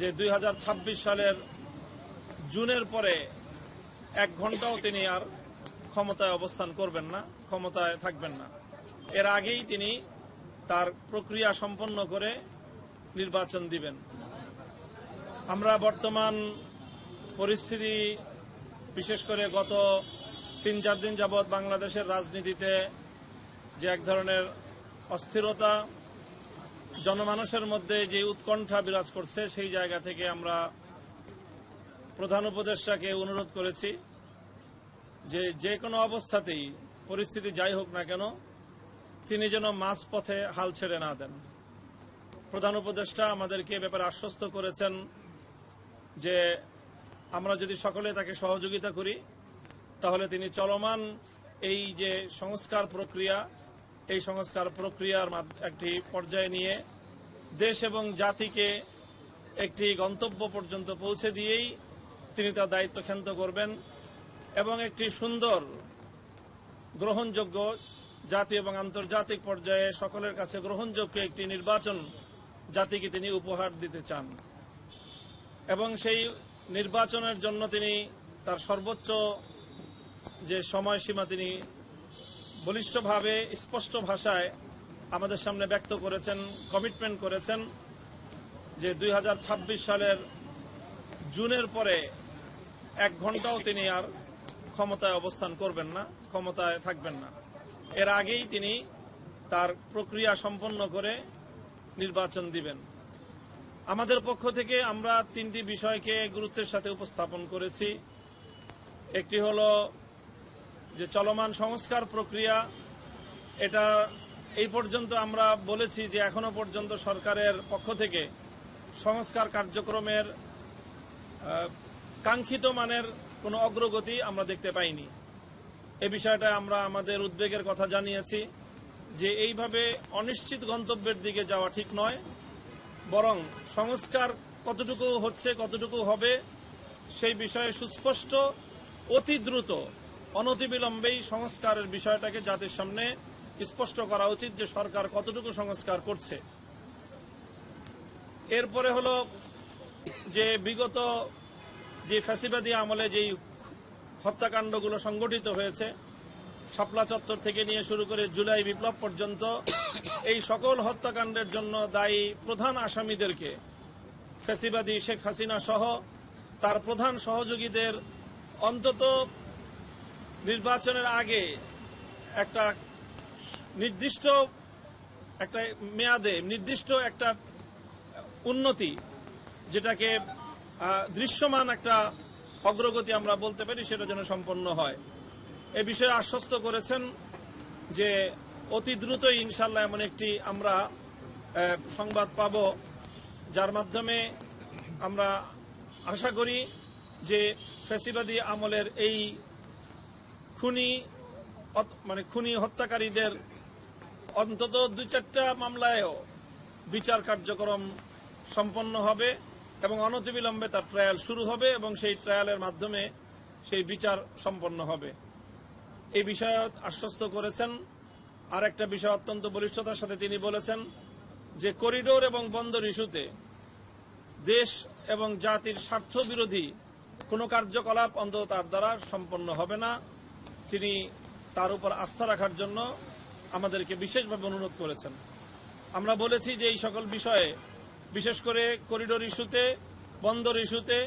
যে 2026 সালের জুনের পরে 1 ঘন্টাও তিনি আর ক্ষমতায় অবস্থান করবেন না, ক্ষমতায় থাকবেন না। এর আগেই তিনি তার প্রক্রিয়া সম্পন্ন করে নির্বাচন দিবেন। আমরা বর্তমান পরিস্থিতি, বিশেষ করে গত 3-4 দিন যাবৎ বাংলাদেশের রাজনীতিতে যে এক ধরনের অস্থিরতা, জনমানুষের মধ্যে যে উৎকণ্ঠা বিরাজ করছে, সেই জায়গা থেকে আমরা প্রধান উপদেষ্টাকে অনুরোধ করেছি যে কোনো অবস্থাতেই পরিস্থিতি যাই হোক না কেন তিনি যেন মাঝপথে হাল ছেড়ে না দেন। প্রধান উপদেষ্টা আমাদেরকে এ ব্যাপারে আশ্বস্ত করেছেন যে আমরা যদি সকলে তাকে সহযোগিতা করি তাহলে তিনি চলমান এই যে সংস্কার প্রক্রিয়া, এই সংস্কার প্রক্রিয়ার একটি পর্যায়ে নিয়ে দেশ এবং জাতিকে একটি গন্তব্য পর্যন্ত পৌঁছে দিয়েই তিনি তার দায়িত্ব ক্ষান্ত করবেন এবং একটি সুন্দর, গ্রহণযোগ্য, জাতীয় এবং আন্তর্জাতিক পর্যায়ে সকলের কাছে গ্রহণযোগ্য একটি নির্বাচন জাতিকে তিনি উপহার দিতে চান এবং সেই নির্বাচনের জন্য তিনি তার সর্বোচ্চ যে সময়সীমা তিনি বলিষ্ঠভাবে, স্পষ্ট ভাষায় আমাদের সামনে ব্যক্ত করেছেন, কমিটমেন্ট করেছেন যে 2026 সালের জুনের পরে 1 ঘন্টাও তিনি আর ক্ষমতায় অবস্থান করবেন না, ক্ষমতায় থাকবেন না। এর আগেই তিনি তার প্রক্রিয়া সম্পন্ন করে নির্বাচন দিবেন। আমাদের পক্ষ থেকে আমরা 3টি বিষয়কে গুরুত্বের সাথে উপস্থাপন করেছি। একটি হলো যে চলমান সংস্কার প্রক্রিয়া, এটা এই পর্যন্ত আমরা বলেছি যে এখনো পর্যন্ত সরকারের পক্ষ থেকে সংস্কার কার্যক্রমের কাঙ্ক্ষিত মানের কোনো অগ্রগতি আমরা দেখতে পাইনি। এ বিষয়টা আমরা আমাদের উদ্বেগের কথা জানিয়েছি যে এইভাবে অনিশ্চিত গন্তব্যের দিকে যাওয়া ঠিক নয়, বরং সংস্কার কতটুকু হচ্ছে, কতটুকু হবে সেই বিষয়ে সুস্পষ্ট, অতি দ্রুত, অনতিবিলম্বেই সংস্কারের বিষয়টাকে জাতির সামনে স্পষ্ট করা উচিত যে সরকার কতটুকু সংস্কার করছে। এরপরে হলো যে বিগত যে ফ্যাসিবাদী আমলে যেই হত্যাকাণ্ডগুলো সংগঠিত হয়েছে, শাপলা চত্বর থেকে নিয়ে শুরু করে জুলাই বিপ্লব পর্যন্ত, এই সকল হত্যাকাণ্ডের জন্য দায়ী প্রধান আসামিদেরকে, ফ্যাসিবাদী শেখ হাসিনা সহ তার প্রধান সহযোগীদের অন্তত নির্বাচনের আগে একটা নির্দিষ্ট একটা মেয়াদে, নির্দিষ্ট একটা উন্নতি, যেটাকে দৃশ্যমান একটা অগ্রগতি আমরা বলতে পারি, সেটা যেন সম্পন্ন হয়। এ বিষয়ে আশ্বস্ত করেছেন যে অতি দ্রুতই ইনশাল্লাহ এমন একটি আমরা সংবাদ পাব, যার মাধ্যমে আমরা আশা করি যে ফ্যাসিবাদী আমলের এই খুনি হত্যাকারীদের অন্তত 2-4টা মামলায়ও বিচার কার্যক্রম সম্পন্ন হবে এবং অনতিবিলম্বে তার ট্রায়াল শুরু হবে এবং সেই ট্রায়ালের মাধ্যমে সেই বিচার সম্পন্ন হবে। এই বিষয়ে আশ্বস্ত করেছেন। আর একটা বিষয় অত্যন্ত বলিষ্ঠতার সাথে তিনি বলেছেন যে করিডোর এবং বন্দর ইস্যুতে দেশ এবং জাতির স্বার্থ বিরোধী কোনো কার্যকলাপ অন্তত তার দ্বারা সম্পন্ন হবে না। তিনি তার উপর আস্থা রাখার জন্য আমাদেরকে বিশেষভাবে অনুরোধ করেছেন। আমরা বলেছি যে এই সকল বিষয়ে, বিশেষ করে করিডোর ইস্যুতে, বন্দর ইস্যুতে,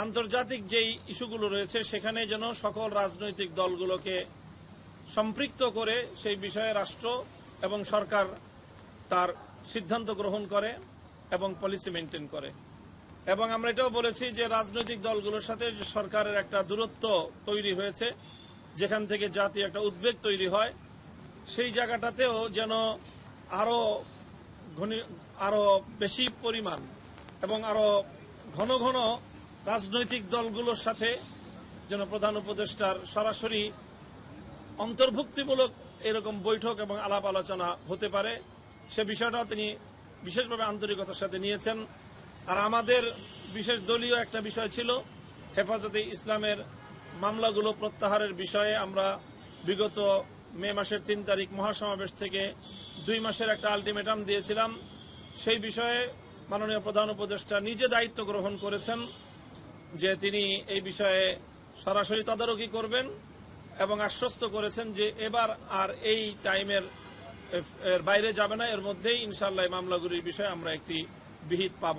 আন্তর্জাতিক যেই ইস্যুগুলো রয়েছে সেখানে যেন সকল রাজনৈতিক দলগুলোকে সম্পৃক্ত করে সেই বিষয়ে রাষ্ট্র এবং সরকার তার সিদ্ধান্ত গ্রহণ করে এবং পলিসি মেনটেন করে। এবং আমরা এটাও বলেছি যে রাজনৈতিক দলগুলোর সাথে সরকারের একটা দূরত্ব তৈরি হয়েছে, যেখান থেকে জাতীয় একটা উদ্বেগ তৈরি হয়, সেই জায়গাটাতেও যেন আরো বেশি পরিমাণ এবং আরো ঘন ঘন রাজনৈতিক দলগুলোর সাথে যেন প্রধান উপদেষ্টার সরাসরি অন্তর্ভুক্তিমূলক এরকম বৈঠক এবং আলাপ আলোচনা হতে পারে, সে বিষয়টাও তিনি বিশেষভাবে আন্তরিকতার সাথে নিয়েছেন। আর আমাদের বিশেষ দলীয় একটা বিষয় ছিল হেফাজতে ইসলামের মামলাগুলো প্রত্যাহারের বিষয়ে। আমরা বিগত মে মাসের 3 তারিখ মহাসমাবেশ থেকে 2 মাসের একটা আলটিমেটাম দিয়েছিলাম। সেই বিষয়ে মাননীয় প্রধান উপদেষ্টা নিজে দায়িত্ব গ্রহণ করেছেন যে তিনি এই বিষয়ে সরাসরি তদারকি করবেন এবং আশ্বস্ত করেছেন যে এবার আর এই টাইমের বাইরে যাবে না, এর মধ্যেই ইনশাআল্লাহ মামলাগুলির বিষয়ে আমরা একটি বিহিত পাব।